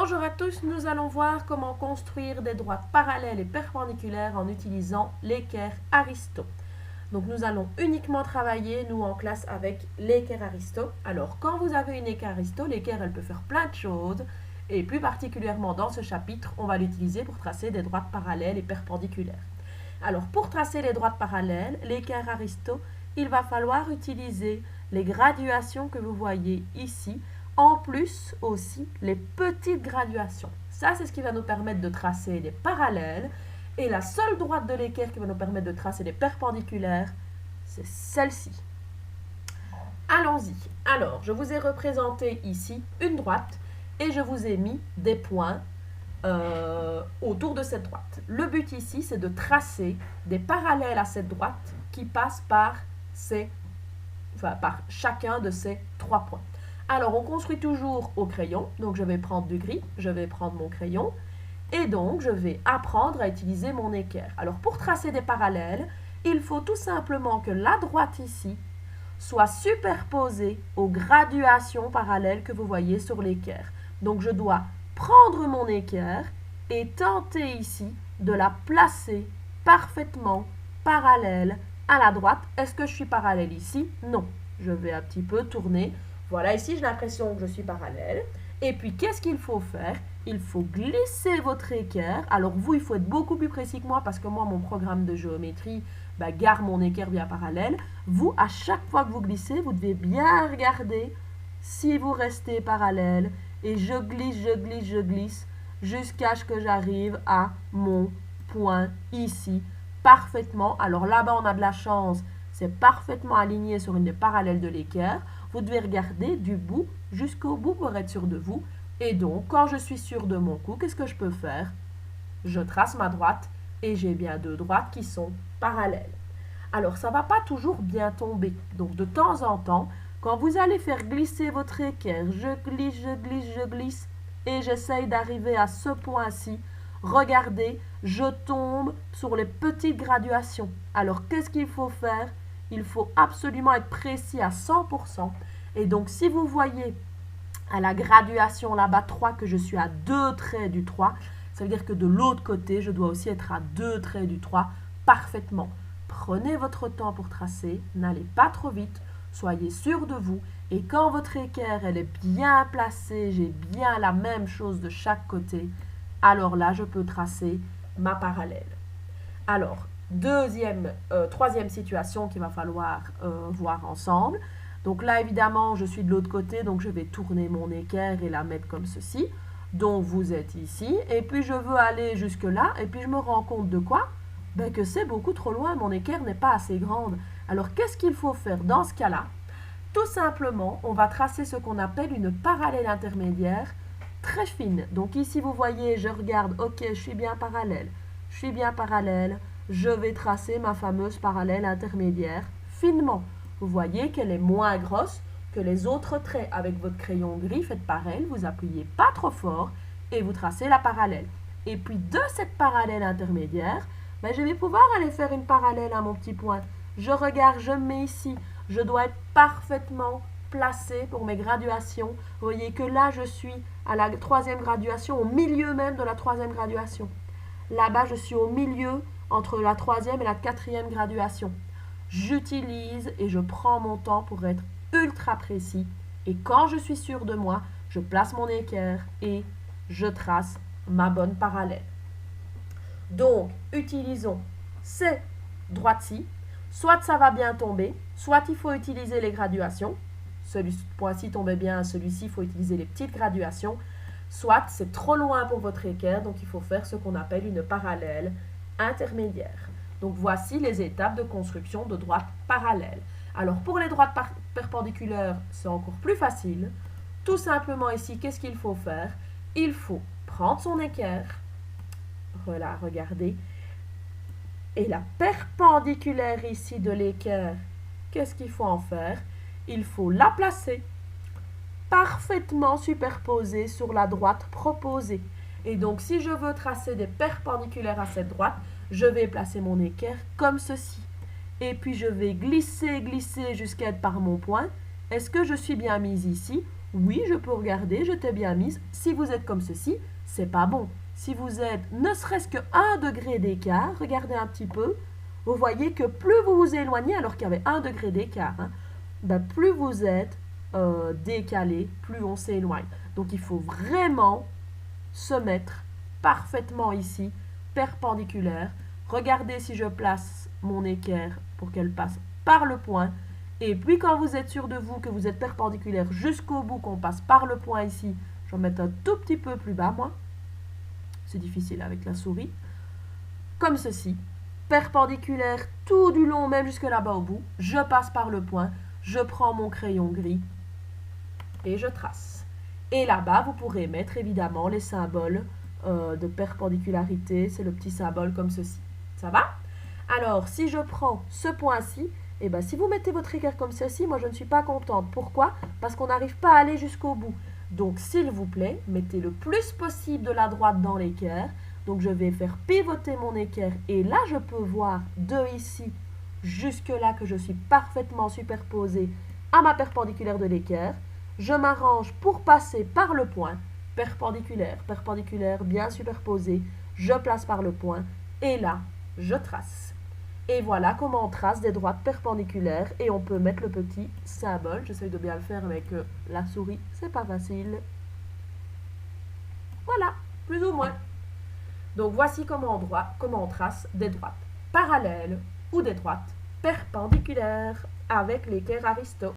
Bonjour à tous, nous allons voir comment construire des droites parallèles et perpendiculaires en utilisant l'équerre Aristo. Donc nous allons uniquement travailler, nous en classe, avec l'équerre Aristo. Alors quand vous avez une équerre Aristo, l'équerre elle peut faire plein de choses, et plus particulièrement dans ce chapitre, on va l'utiliser pour tracer des droites parallèles et perpendiculaires. Alors pour tracer les droites parallèles, l'équerre Aristo, il va falloir utiliser les graduations que vous voyez ici, en plus aussi les petites graduations. Ça, c'est ce qui va nous permettre de tracer des parallèles. Et la seule droite de l'équerre qui va nous permettre de tracer des perpendiculaires, c'est celle-ci. Allons-y. Alors, je vous ai représenté ici une droite et je vous ai mis des points autour de cette droite. Le but ici, c'est de tracer des parallèles à cette droite qui passent par chacun de ces 3 points. Alors, on construit toujours au crayon. Donc, je vais prendre du gris, je vais prendre mon crayon. Et donc, je vais apprendre à utiliser mon équerre. Alors, pour tracer des parallèles, il faut tout simplement que la droite ici soit superposée aux graduations parallèles que vous voyez sur l'équerre. Donc, je dois prendre mon équerre et tenter ici de la placer parfaitement parallèle à la droite. Est-ce que je suis parallèle ici? Non. Je vais un petit peu tourner. Voilà, ici, j'ai l'impression que je suis parallèle. Et puis, qu'est-ce qu'il faut faire? Il faut glisser votre équerre. Alors, vous, il faut être beaucoup plus précis que moi parce que moi, mon programme de géométrie garde mon équerre bien parallèle. Vous, à chaque fois que vous glissez, vous devez bien regarder si vous restez parallèle. Et je glisse jusqu'à ce que j'arrive à mon point ici, parfaitement. Alors là-bas, on a de la chance. C'est parfaitement aligné sur une des parallèles de l'équerre. Vous devez regarder du bout jusqu'au bout pour être sûr de vous. Et donc, quand je suis sûr de mon coup, qu'est-ce que je peux faire? Je trace ma droite et j'ai bien 2 droites qui sont parallèles. Alors, ça ne va pas toujours bien tomber. Donc, de temps en temps, quand vous allez faire glisser votre équerre, je glisse et j'essaye d'arriver à ce point-ci. Regardez, je tombe sur les petites graduations. Alors, qu'est-ce qu'il faut faire? Il faut absolument être précis à 100%. Et donc, si vous voyez à la graduation là-bas 3 que je suis à 2 traits du 3, ça veut dire que de l'autre côté, je dois aussi être à 2 traits du 3 parfaitement. Prenez votre temps pour tracer, n'allez pas trop vite, soyez sûr de vous. Et quand votre équerre elle est bien placée, j'ai bien la même chose de chaque côté, alors là, je peux tracer ma parallèle. Alors, troisième situation qu'il va falloir voir ensemble. Donc là, évidemment, je suis de l'autre côté, donc je vais tourner mon équerre et la mettre comme ceci. Donc, vous êtes ici, et puis je veux aller jusque là, et puis je me rends compte de quoi? Que c'est beaucoup trop loin, mon équerre n'est pas assez grande. Alors, qu'est-ce qu'il faut faire dans ce cas-là? Tout simplement, on va tracer ce qu'on appelle une parallèle intermédiaire très fine. Donc ici, vous voyez, je regarde, ok, je suis bien parallèle, je vais tracer ma fameuse parallèle intermédiaire finement. Vous voyez qu'elle est moins grosse que les autres traits. Avec votre crayon gris, faites pareil, vous appuyez pas trop fort et vous tracez la parallèle. Et puis de cette parallèle intermédiaire, je vais pouvoir aller faire une parallèle à mon petit point. Je regarde, je mets ici, je dois être parfaitement placé pour mes graduations. Vous voyez que là, je suis à la 3e graduation, au milieu même de la 3e graduation. Là-bas, je suis au milieu entre la 3e et la 4e graduation. J'utilise et je prends mon temps pour être ultra précis. Et quand je suis sûr de moi, je place mon équerre et je trace ma bonne parallèle. Donc, utilisons ces droites-ci. Soit ça va bien tomber, soit il faut utiliser les graduations. Ce point-ci tombait bien, celui-ci, il faut utiliser les petites graduations. Soit c'est trop loin pour votre équerre, donc il faut faire ce qu'on appelle une parallèle intermédiaire. Donc voici les étapes de construction de droites parallèles. Alors pour les droites perpendiculaires, c'est encore plus facile. Tout simplement ici, qu'est-ce qu'il faut faire? Il faut prendre son équerre. Voilà, regardez. Et la perpendiculaire ici de l'équerre, qu'est-ce qu'il faut en faire? Il faut la placer parfaitement superposée sur la droite proposée. Et donc, si je veux tracer des perpendiculaires à cette droite, je vais placer mon équerre comme ceci. Et puis, je vais glisser jusqu'à être par mon point. Est-ce que je suis bien mise ici? Oui, je peux regarder, je t'ai bien mise. Si vous êtes comme ceci, c'est pas bon. Si vous êtes ne serait-ce que 1 degré d'écart, regardez un petit peu, vous voyez que plus vous vous éloignez, alors qu'il y avait 1 degré d'écart, hein, ben plus vous êtes décalé, plus on s'éloigne. Donc il faut vraiment se mettre parfaitement ici, perpendiculaire. Regardez si je place mon équerre pour qu'elle passe par le point. Et puis quand vous êtes sûr de vous que vous êtes perpendiculaire jusqu'au bout, qu'on passe par le point ici, je vais mettre un tout petit peu plus bas moi. C'est difficile avec la souris. Comme ceci, perpendiculaire tout du long, même jusque là-bas au bout. Je passe par le point, je prends mon crayon gris et je trace. Et là-bas, vous pourrez mettre évidemment les symboles de perpendicularité. C'est le petit symbole comme ceci. Ça va? Alors, si je prends ce point-ci, et ben, si vous mettez votre équerre comme ceci, moi je ne suis pas contente. Pourquoi? Parce qu'on n'arrive pas à aller jusqu'au bout. Donc, s'il vous plaît, mettez le plus possible de la droite dans l'équerre. Donc, je vais faire pivoter mon équerre. Et là, je peux voir de ici jusque là que je suis parfaitement superposée à ma perpendiculaire de l'équerre. Je m'arrange pour passer par le point, perpendiculaire, perpendiculaire, bien superposé. Je place par le point et là, je trace. Et voilà comment on trace des droites perpendiculaires et on peut mettre le petit symbole. J'essaye de bien le faire avec la souris, c'est pas facile. Voilà, plus ou moins. Donc voici comment on trace des droites parallèles ou des droites perpendiculaires avec l'équerre Aristo.